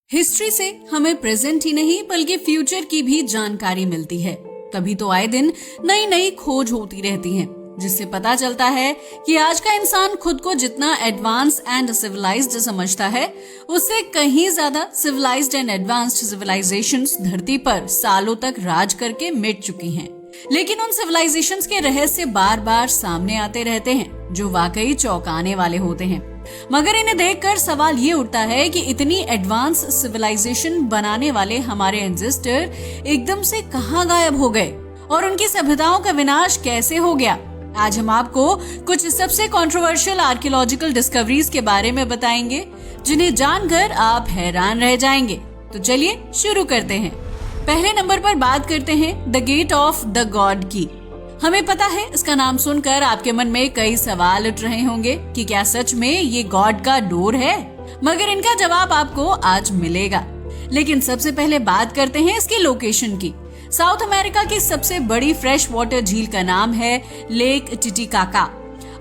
History से हमें present ही नहीं बल्कि फ्यूचर की भी जानकारी मिलती है। तभी तो आए दिन नई नई खोज होती रहती हैं, जिससे पता चलता है कि आज का इंसान खुद को जितना एडवांस एंड सिविलाइज्ड समझता है, उससे कहीं ज्यादा सिविलाइज्ड एंड एडवांस्ड सिविलाइजेशंस धरती पर सालों तक राज करके मिट चुकी हैं। लेकिन उन सिविलाइजेशंस के रहस्य बार बार सामने आते रहते हैं, जो वाकई चौंकाने वाले होते हैं। मगर इन्हें देखकर सवाल ये उठता है कि इतनी एडवांस सिविलाइजेशन बनाने वाले हमारे एंसेस्टर एकदम से कहां गायब हो गए और उनकी सभ्यताओं का विनाश कैसे हो गया। आज हम आपको कुछ सबसे कंट्रोवर्शियल आर्कियोलॉजिकल डिस्कवरीज के बारे में बताएंगे, जिन्हें जानकर आप हैरान रह जाएंगे। तो चलिए शुरू करते हैं। पहले नंबर पर बात करते हैं the gate of the god की। हमें पता है, इसका नाम सुनकर आपके मन में कई सवाल उठ रहे होंगे कि क्या सच में ये गॉड का डोर है, मगर इनका जवाब आपको आज मिलेगा। लेकिन सबसे पहले बात करते हैं इसकी लोकेशन की। साउथ अमेरिका की सबसे बड़ी फ्रेश वाटर झील का नाम है लेक टिटिकाका,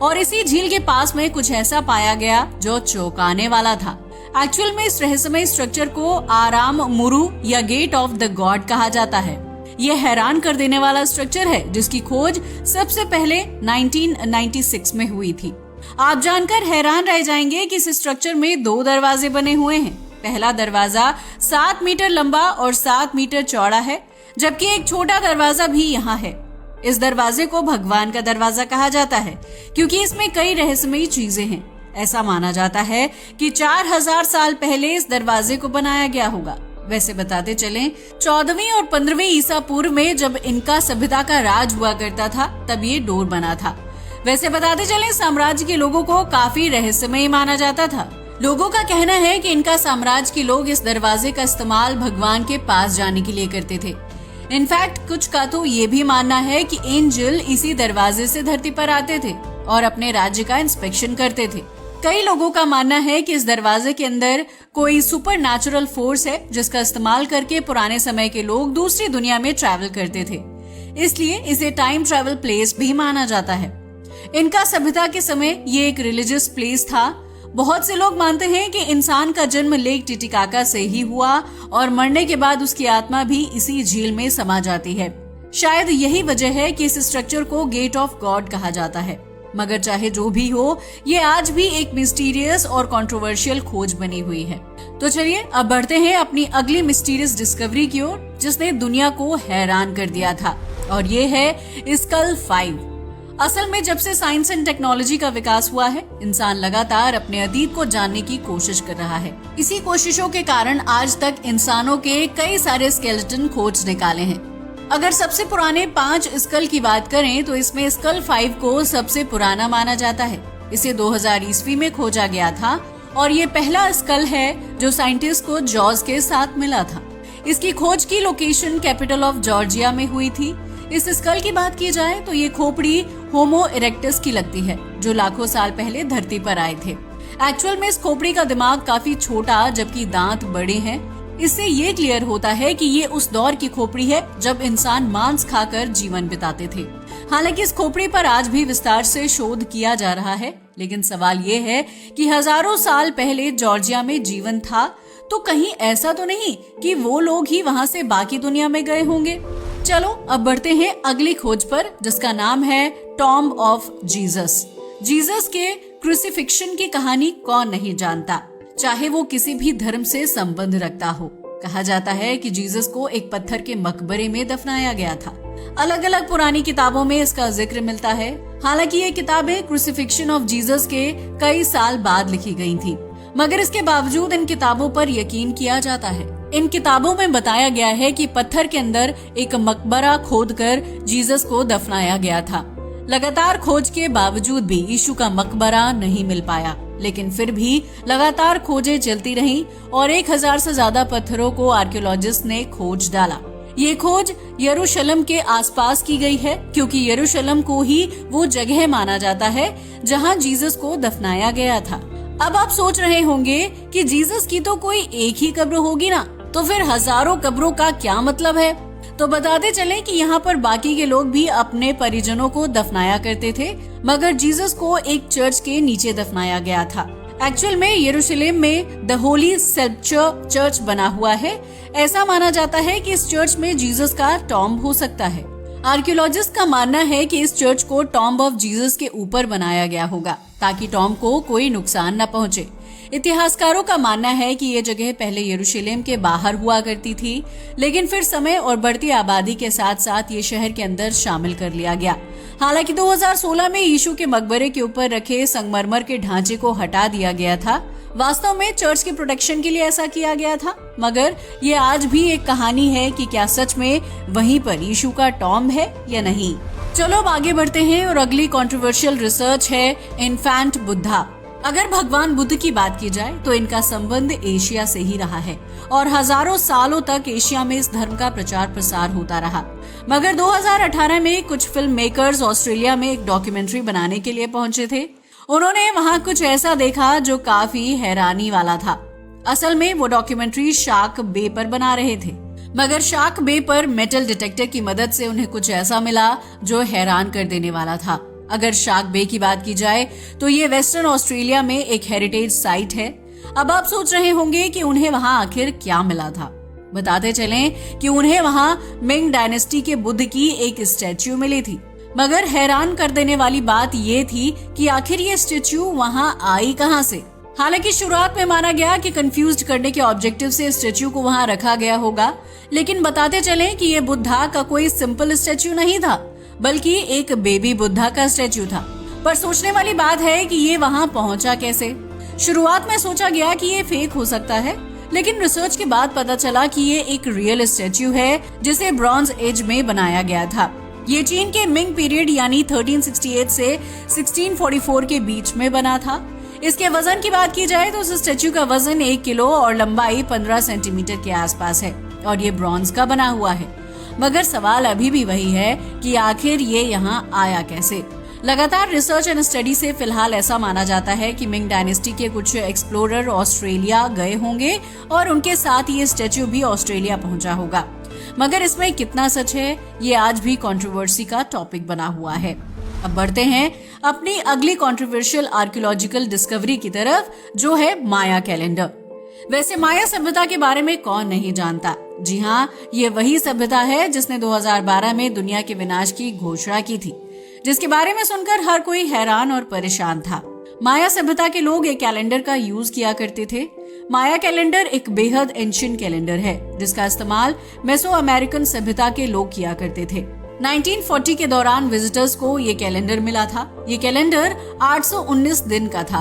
और इसी झील के पास में कुछ ऐसा पाया गया जो चौंकाने वाला था। एक्चुअल में इस रहस्यमय स्ट्रक्चर को आराम मुरु या गेट ऑफ द गॉड कहा जाता है। यह हैरान कर देने वाला स्ट्रक्चर है, जिसकी खोज सबसे पहले 1996 में हुई थी। आप जानकर हैरान रह जाएंगे कि इस स्ट्रक्चर में 2 दरवाजे बने हुए हैं। पहला दरवाजा 7 मीटर लंबा और 7 मीटर चौड़ा है, जबकि एक छोटा दरवाजा भी यहाँ है। इस दरवाजे को भगवान का दरवाजा कहा जाता है, क्योंकि इसमें कई रहस्यमयी चीजें हैं। ऐसा माना जाता है कि 4000 साल पहले इस दरवाजे को बनाया गया होगा। वैसे बताते चलें, 14वीं और 15वीं ईसा पूर्व में जब इनका सभ्यता का राज हुआ करता था, तब ये डोर बना था। वैसे बताते चलें, साम्राज्य के लोगों को काफी रहस्यमय माना जाता था। लोगों का कहना है कि इनका साम्राज्य के लोग इस दरवाजे का इस्तेमाल भगवान के पास जाने के लिए करते थे। इनफैक्ट कुछ का तो ये भी मानना है कि एंजल इसी दरवाजे से धरती पर आते थे और अपने राज्य का इंस्पेक्शन करते थे। कई लोगों का मानना है कि इस दरवाजे के अंदर कोई सुपर नेचुरल फोर्स है, जिसका इस्तेमाल करके पुराने समय के लोग दूसरी दुनिया में ट्रैवल करते थे। इसलिए इसे टाइम ट्रैवल प्लेस भी माना जाता है। इनका सभ्यता के समय ये एक रिलीजियस प्लेस था। बहुत से लोग मानते हैं कि इंसान का जन्म लेक टिटिकाका से ही हुआ और मरने के बाद उसकी आत्मा भी इसी झील में समा जाती है। शायद यही वजह है कि इस स्ट्रक्चर को गेट ऑफ गॉड कहा जाता है। मगर चाहे जो भी हो, ये आज भी एक मिस्टीरियस और कंट्रोवर्शियल खोज बनी हुई है। तो चलिए अब बढ़ते हैं अपनी अगली मिस्टीरियस डिस्कवरी की ओर, जिसने दुनिया को हैरान कर दिया था, और ये है स्कल 5। असल में जब से साइंस एंड टेक्नोलॉजी का विकास हुआ है, इंसान लगातार अपने अतीत को जानने की कोशिश कर रहा है। इसी कोशिशों के कारण आज तक इंसानों के कई सारे स्केलेटन खोज निकाले हैं। अगर सबसे पुराने 5 स्कल की बात करें तो इसमें स्कल 5 को सबसे पुराना माना जाता है। इसे 2000 ईस्वी में खोजा गया था और ये पहला स्कल है जो साइंटिस्ट को जॉर्ज के साथ मिला था। इसकी खोज की लोकेशन कैपिटल ऑफ जॉर्जिया में हुई थी। इस स्कल की बात की जाए तो ये खोपड़ी होमो इरेक्टस की लगती है, जो लाखों साल पहले धरती पर आए थे। एक्चुअल में इस खोपड़ी का दिमाग काफी छोटा, जबकि दांत बड़े हैं। इससे ये क्लियर होता है कि ये उस दौर की खोपड़ी है जब इंसान मांस खाकर जीवन बिताते थे। हालांकि इस खोपड़ी पर आज भी विस्तार से शोध किया जा रहा है, लेकिन सवाल ये है कि हजारों साल पहले जॉर्जिया में जीवन था, तो कहीं ऐसा तो नहीं कि वो लोग ही वहाँ से बाकी दुनिया में गए होंगे। चलो अब बढ़ते हैं अगली खोज पर, जिसका नाम है टॉम्ब ऑफ जीसस। जीसस के क्रूसिफिक्शन की कहानी कौन नहीं जानता, चाहे वो किसी भी धर्म से संबंध रखता हो। कहा जाता है कि जीसस को एक पत्थर के मकबरे में दफनाया गया था। अलग अलग पुरानी किताबों में इसका जिक्र मिलता है। हालांकि ये किताबें क्रूसिफिक्शन ऑफ जीसस के कई साल बाद लिखी गई थी, मगर इसके बावजूद इन किताबों पर यकीन किया जाता है। इन किताबों में बताया गया है कि पत्थर के अंदर एक मकबरा खोदकर जीसस को दफनाया गया था। लगातार खोज के बावजूद भी यीशु का मकबरा नहीं मिल पाया, लेकिन फिर भी लगातार खोजें चलती रहीं और 1000 से ज्यादा पत्थरों को आर्कियोलॉजिस्ट ने खोज डाला। ये खोज यरूशलेम के आसपास की गई है, क्योंकि यरूशलेम को ही वो जगह माना जाता है जहां जीसस को दफनाया गया था। अब आप सोच रहे होंगे कि जीसस की तो कोई एक ही कब्र होगी ना, तो फिर हजारों कब्रों का क्या मतलब है। तो बताते चलें कि यहाँ पर बाकी के लोग भी अपने परिजनों को दफनाया करते थे, मगर जीसस को एक चर्च के नीचे दफनाया गया था। एक्चुअल में यरूशलेम में द होली सेप्चर चर्च बना हुआ है। ऐसा माना जाता है कि इस चर्च में जीसस का टॉम्ब हो सकता है। आर्कियोलॉजिस्ट का मानना है कि इस चर्च को टॉम्ब ऑफ जीसस के ऊपर बनाया गया होगा ताकि टॉम्ब को कोई नुकसान न पहुंचे। इतिहासकारों का मानना है कि ये जगह पहले यरूशलेम के बाहर हुआ करती थी, लेकिन फिर समय और बढ़ती आबादी के साथ साथ ये शहर के अंदर शामिल कर लिया गया। हालांकि 2016 में यीशु के मकबरे के ऊपर रखे संगमरमर के ढांचे को हटा दिया गया था। वास्तव में चर्च के प्रोटेक्शन के लिए ऐसा किया गया था, मगर ये आज भी एक कहानी है कि क्या सच में वहीं पर यीशु का टॉम्ब है या नहीं। चलो अब आगे बढ़ते हैं और अगली कंट्रोवर्शियल रिसर्च है इन्फेंट बुद्धा। अगर भगवान बुद्ध की बात की जाए तो इनका संबंध एशिया से ही रहा है और हजारों सालों तक एशिया में इस धर्म का प्रचार प्रसार होता रहा। मगर 2018 में कुछ फिल्म मेकर्स ऑस्ट्रेलिया में एक डॉक्यूमेंट्री बनाने के लिए पहुंचे थे। उन्होंने वहां कुछ ऐसा देखा जो काफी हैरानी वाला था। असल में वो डॉक्यूमेंट्री शार्क बे पर बना रहे थे, मगर शार्क बे पर मेटल डिटेक्टर की मदद से उन्हें कुछ ऐसा मिला जो हैरान कर देने वाला था। अगर शार्क बे की बात की जाए तो ये वेस्टर्न ऑस्ट्रेलिया में एक हेरिटेज साइट है। अब आप सोच रहे होंगे कि उन्हें वहां आखिर क्या मिला था। बताते चलें कि उन्हें वहां मिंग डायनेस्टी के बुद्ध की एक स्टैच्यू मिली थी। मगर हैरान कर देने वाली बात ये थी कि आखिर ये स्टैच्यू वहां आई कहां से। हालांकि शुरुआत में माना गया कि कंफ्यूज करने के ऑब्जेक्टिव से स्टैच्यू को वहां रखा गया होगा, लेकिन बताते चलें कि ये बुद्धा का कोई सिंपल स्टैच्यू नहीं था, बल्कि एक बेबी बुद्धा का स्टैच्यू था। पर सोचने वाली बात है कि ये वहां पहुंचा कैसे। शुरुआत में सोचा गया कि ये फेक हो सकता है, लेकिन रिसर्च के बाद पता चला कि ये एक रियल स्टैच्यू है जिसे ब्रॉन्ज एज में बनाया गया था। ये चीन के मिंग पीरियड यानी 1368 से 1644 के बीच में बना था। इसके वजन की बात की जाए तो इस स्टैच्यू का वजन 1 किलो और लंबाई 15 सेंटीमीटर के आसपास है और ये ब्रॉन्ज का बना हुआ है। मगर सवाल अभी भी वही है कि आखिर ये यहाँ आया कैसे। लगातार रिसर्च एंड स्टडी से फिलहाल ऐसा माना जाता है कि मिंग डायनेस्टी के कुछ एक्सप्लोरर ऑस्ट्रेलिया गए होंगे और उनके साथ ये स्टैच्यू भी ऑस्ट्रेलिया पहुंचा होगा। मगर इसमें कितना सच है, ये आज भी कंट्रोवर्सी का टॉपिक बना हुआ है। अब बढ़ते हैं अपनी अगली कंट्रोवर्शियल आर्कियोलॉजिकल डिस्कवरी की तरफ, जो है माया कैलेंडर। वैसे माया सभ्यता के बारे में कौन नहीं जानता। जी हाँ, ये वही सभ्यता है जिसने 2012 में दुनिया के विनाश की घोषणा की थी, जिसके बारे में सुनकर हर कोई हैरान और परेशान था। माया सभ्यता के लोग एक कैलेंडर का यूज किया करते थे। माया कैलेंडर एक बेहद एंशिएंट कैलेंडर है जिसका इस्तेमाल मेसो अमेरिकन सभ्यता के लोग किया करते थे। 1940 के दौरान विजिटर्स को ये कैलेंडर मिला था। ये कैलेंडर 819 दिन का था।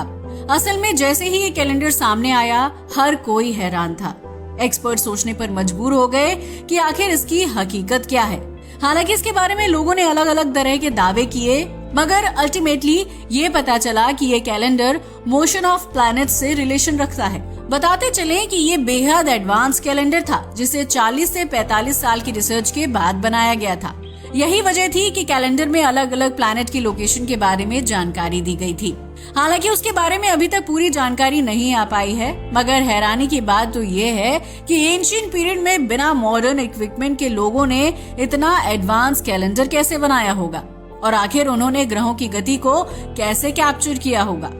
असल में जैसे ही ये कैलेंडर सामने आया, हर कोई हैरान था। एक्सपर्ट सोचने पर मजबूर हो गए कि आखिर इसकी हकीकत क्या है। हालांकि इसके बारे में लोगों ने अलग अलग तरह के दावे किए, मगर अल्टीमेटली ये पता चला कि ये कैलेंडर मोशन ऑफ प्लैनेट से रिलेशन रखता है। बताते चले कि ये बेहद एडवांस कैलेंडर था जिसे 40 से 45 साल की रिसर्च के बाद बनाया गया था। यही वजह थी कि कैलेंडर में अलग अलग प्लैनेट की लोकेशन के बारे में जानकारी दी गई थी। हालांकि उसके बारे में अभी तक पूरी जानकारी नहीं आ पाई है, मगर हैरानी की बात तो ये है कि एंशिएंट पीरियड में बिना मॉडर्न इक्विपमेंट के लोगों ने इतना एडवांस कैलेंडर कैसे बनाया होगा और आखिर उन्होंने ग्रहों की गति को कैसे कैप्चर किया होगा।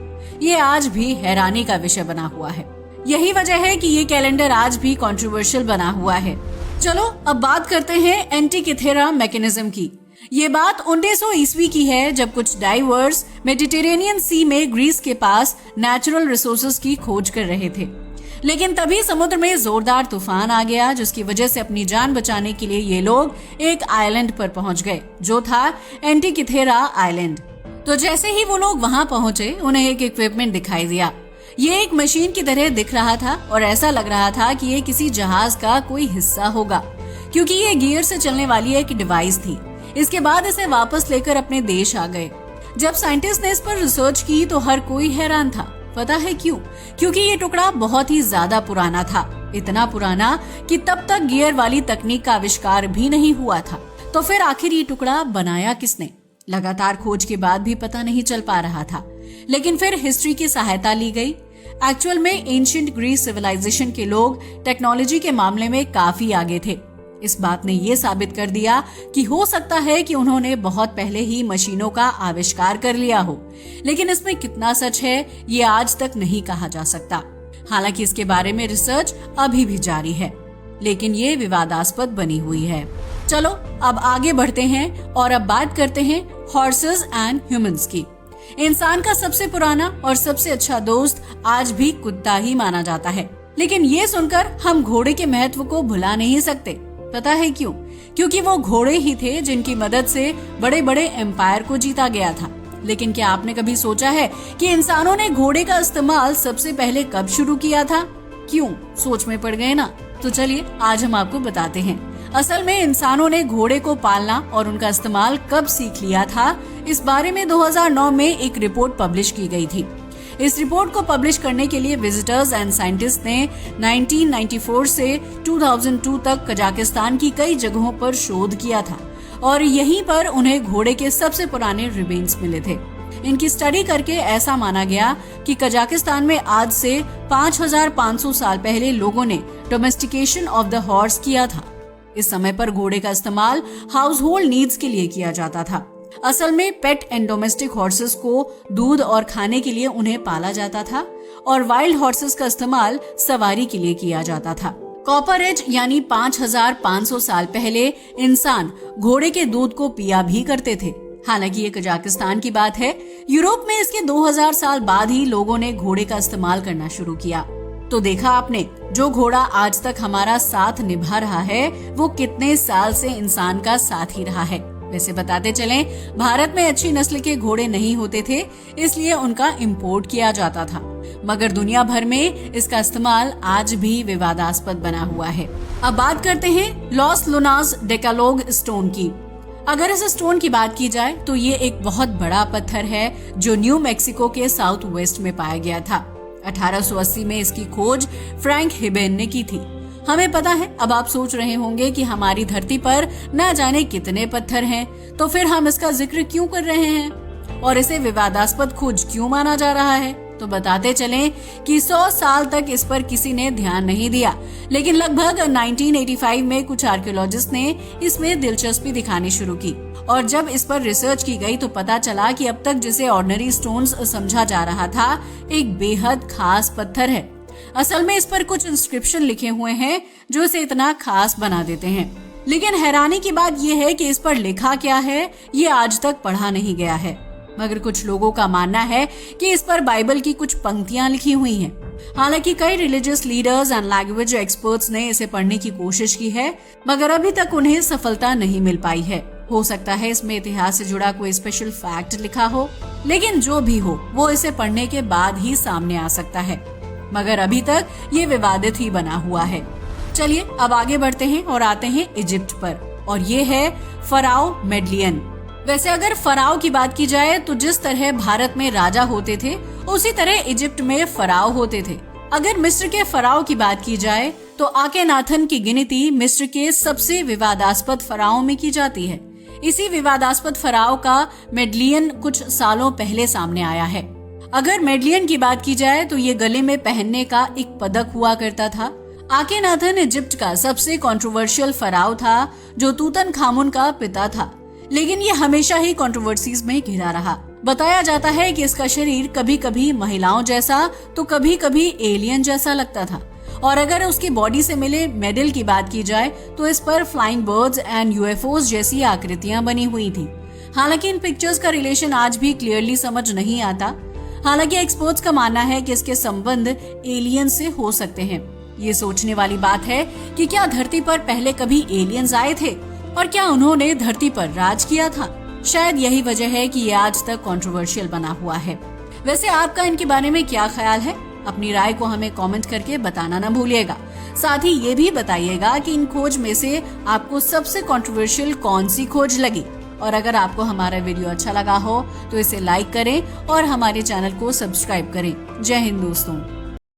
ये आज भी हैरानी का विषय बना हुआ है। यही वजह है कि ये कैलेंडर आज भी कंट्रोवर्शियल बना हुआ है। चलो अब बात करते हैं एंटिकिथेरा मैकेनिज्म की। ये बात 1900 ईस्वी की है, जब कुछ डाइवर्स मेडिटेरेनियन सी में ग्रीस के पास नेचुरल रिसोर्सेज की खोज कर रहे थे। लेकिन तभी समुद्र में जोरदार तूफान आ गया, जिसकी वजह से अपनी जान बचाने के लिए ये लोग एक आइलैंड पर पहुंच गए, जो था एंटिकिथेरा आइलैंड। तो जैसे ही वो लोग वहां पहुंचे, उन्हें एक इक्विपमेंट दिखाई दिया। ये एक मशीन की तरह दिख रहा था और ऐसा लग रहा था कि ये किसी जहाज का कोई हिस्सा होगा, क्योंकि ये गियर से चलने वाली एक डिवाइस थी। इसके बाद इसे वापस लेकर अपने देश आ गए। जब साइंटिस्ट ने इस पर रिसर्च की तो हर कोई हैरान था। पता है क्यों? क्योंकि ये टुकड़ा बहुत ही ज्यादा पुराना था, इतना पुराना कि तब तक गियर वाली तकनीक का आविष्कार भी नहीं हुआ था। तो फिर आखिर ये टुकड़ा बनाया किसने? लगातार खोज के बाद भी पता नहीं चल पा रहा था। लेकिन फिर हिस्ट्री की सहायता ली गई। एक्चुअल में एंशिएंट ग्रीस सिविलाइजेशन के लोग टेक्नोलॉजी के मामले में काफी आगे थे। इस बात ने ये साबित कर दिया कि हो सकता है कि उन्होंने बहुत पहले ही मशीनों का आविष्कार कर लिया हो, लेकिन इसमें कितना सच है ये आज तक नहीं कहा जा सकता। हालांकि इसके बारे में रिसर्च अभी भी जारी है, लेकिन ये विवादास्पद बनी हुई है। चलो अब आगे बढ़ते हैं और अब बात करते हैं हॉर्सेस एंड ह्यूमंस की। इंसान का सबसे पुराना और सबसे अच्छा दोस्त आज भी कुत्ता ही माना जाता है, लेकिन ये सुनकर हम घोड़े के महत्व को भुला नहीं सकते। पता है क्यों? क्योंकि वो घोड़े ही थे जिनकी मदद से बड़े बड़े एम्पायर को जीता गया था। लेकिन क्या आपने कभी सोचा है कि इंसानों ने घोड़े का इस्तेमाल सबसे पहले कब शुरू किया था? क्यों? सोच में पड़ गए ना? तो चलिए आज हम आपको बताते हैं। असल में इंसानों ने घोड़े को पालना और उनका इस्तेमाल कब सीख लिया था, इस बारे में 2009 में एक रिपोर्ट पब्लिश की गई थी। इस रिपोर्ट को पब्लिश करने के लिए विजिटर्स एंड साइंटिस्ट ने 1994 से 2002 तक कजाकिस्तान की कई जगहों पर शोध किया था और यहीं पर उन्हें घोड़े के सबसे पुराने रिमेन्स मिले थे। इनकी स्टडी करके ऐसा माना गया कि कजाकिस्तान में आज से 5500 साल पहले लोगों ने डोमेस्टिकेशन ऑफ द हॉर्स किया था। इस समय पर घोड़े का इस्तेमाल हाउस होल्ड नीड्स के लिए किया जाता था। असल में पेट एंड डोमेस्टिक हॉर्सेस को दूध और खाने के लिए उन्हें पाला जाता था और वाइल्ड हॉर्सेस का इस्तेमाल सवारी के लिए किया जाता था। कॉपर एज यानी 5500 साल पहले इंसान घोड़े के दूध को पिया भी करते थे। हालांकि ये कजाकिस्तान की बात है। यूरोप में इसके 2000 साल बाद ही लोगों ने घोड़े का इस्तेमाल करना शुरू किया। तो देखा आपने, जो घोड़ा आज तक हमारा साथ निभा रहा है वो कितने साल से इंसान का साथ ही रहा है। वैसे बताते चलें, भारत में अच्छी नस्ल के घोड़े नहीं होते थे, इसलिए उनका इंपोर्ट किया जाता था, मगर दुनिया भर में इसका इस्तेमाल आज भी विवादास्पद बना हुआ है। अब बात करते हैं लॉस लुनास डेकालोग स्टोन की। अगर इस स्टोन की बात की जाए तो ये एक बहुत बड़ा पत्थर है जो न्यू मैक्सिको के साउथ वेस्ट में पाया गया था। 1880 में इसकी खोज फ्रैंक हिबेन ने की थी। हमें पता है। अब आप सोच रहे होंगे कि हमारी धरती पर न जाने कितने पत्थर हैं, तो फिर हम इसका जिक्र क्यों कर रहे हैं और इसे विवादास्पद खोज क्यों माना जा रहा है? तो बताते चलें कि 100 साल तक इस पर किसी ने ध्यान नहीं दिया, लेकिन लगभग 1985 में कुछ आर्कियोलॉजिस्ट ने इसमें दिलचस्पी दिखानी शुरू की और जब इस पर रिसर्च की गई तो पता चला कि अब तक जिसे ऑर्डिनरी स्टोन्स समझा जा रहा था, एक बेहद खास पत्थर है। असल में इस पर कुछ इंस्क्रिप्शन लिखे हुए हैं जो इसे इतना खास बना देते हैं। लेकिन हैरानी की बात यह है कि इस पर लिखा क्या है ये आज तक पढ़ा नहीं गया है, मगर कुछ लोगों का मानना है कि इस पर बाइबल की कुछ पंक्तियां लिखी हुई हैं। हालांकि कई religious leaders and language experts ने इसे पढ़ने की कोशिश की है, मगर अभी तक उन्हें सफलता नहीं मिल पाई है। हो सकता है इसमें इतिहास से जुड़ा कोई स्पेशल फैक्ट लिखा हो, लेकिन जो भी हो वो इसे पढ़ने के बाद ही सामने आ सकता है, मगर अभी तक ये विवादित ही बना हुआ है। चलिए अब आगे बढ़ते हैं और आते हैं इजिप्ट पर, और ये है फराओ मेडलियन। वैसे अगर फराओ की बात की जाए तो जिस तरह भारत में राजा होते थे उसी तरह इजिप्ट में फराओ होते थे। अगर मिस्र के फराओ की बात की जाए तो आकेनाथन की गिनती मिस्र के सबसे विवादास्पद फराओ में की जाती है। इसी विवादास्पद फराओ का मेडलियन कुछ सालों पहले सामने आया है। अगर मेडलियन की बात की जाए तो ये गले में पहनने का एक पदक हुआ करता था। आकेनाथन इजिप्ट का सबसे कंट्रोवर्शियल फराओ था जो तूतनखामुन का पिता था, लेकिन ये हमेशा ही कंट्रोवर्सीज में घिरा रहा। बताया जाता है कि इसका शरीर कभी कभी महिलाओं जैसा तो कभी कभी एलियन जैसा लगता था, और अगर उसकी बॉडी से मिले मेडल की बात की जाए तो इस पर फ्लाइंग बर्ड्स एंड यूएफओस जैसी आकृतियां बनी हुई थी। हालांकि इन पिक्चर्स का रिलेशन आज भी क्लियरली समझ नहीं आता। हालांकि एक्सपर्ट्स का मानना है कि इसके संबंध एलियन से हो सकते हैं। ये सोचने वाली बात है कि क्या धरती पर पहले कभी एलियंस आए थे और क्या उन्होंने धरती पर राज किया था। शायद यही वजह है कि ये आज तक कंट्रोवर्शियल बना हुआ है। वैसे आपका इनके बारे में क्या ख्याल है? अपनी राय को हमें कमेंट करके बताना न भूलिएगा। साथ ही ये भी बताइएगा कि इन खोज में से आपको सबसे कंट्रोवर्शियल कौन सी खोज लगी। और अगर आपको हमारा वीडियो अच्छा लगा हो तो इसे लाइक करें और हमारे चैनल को सब्सक्राइब करें। जय हिंद दोस्तों।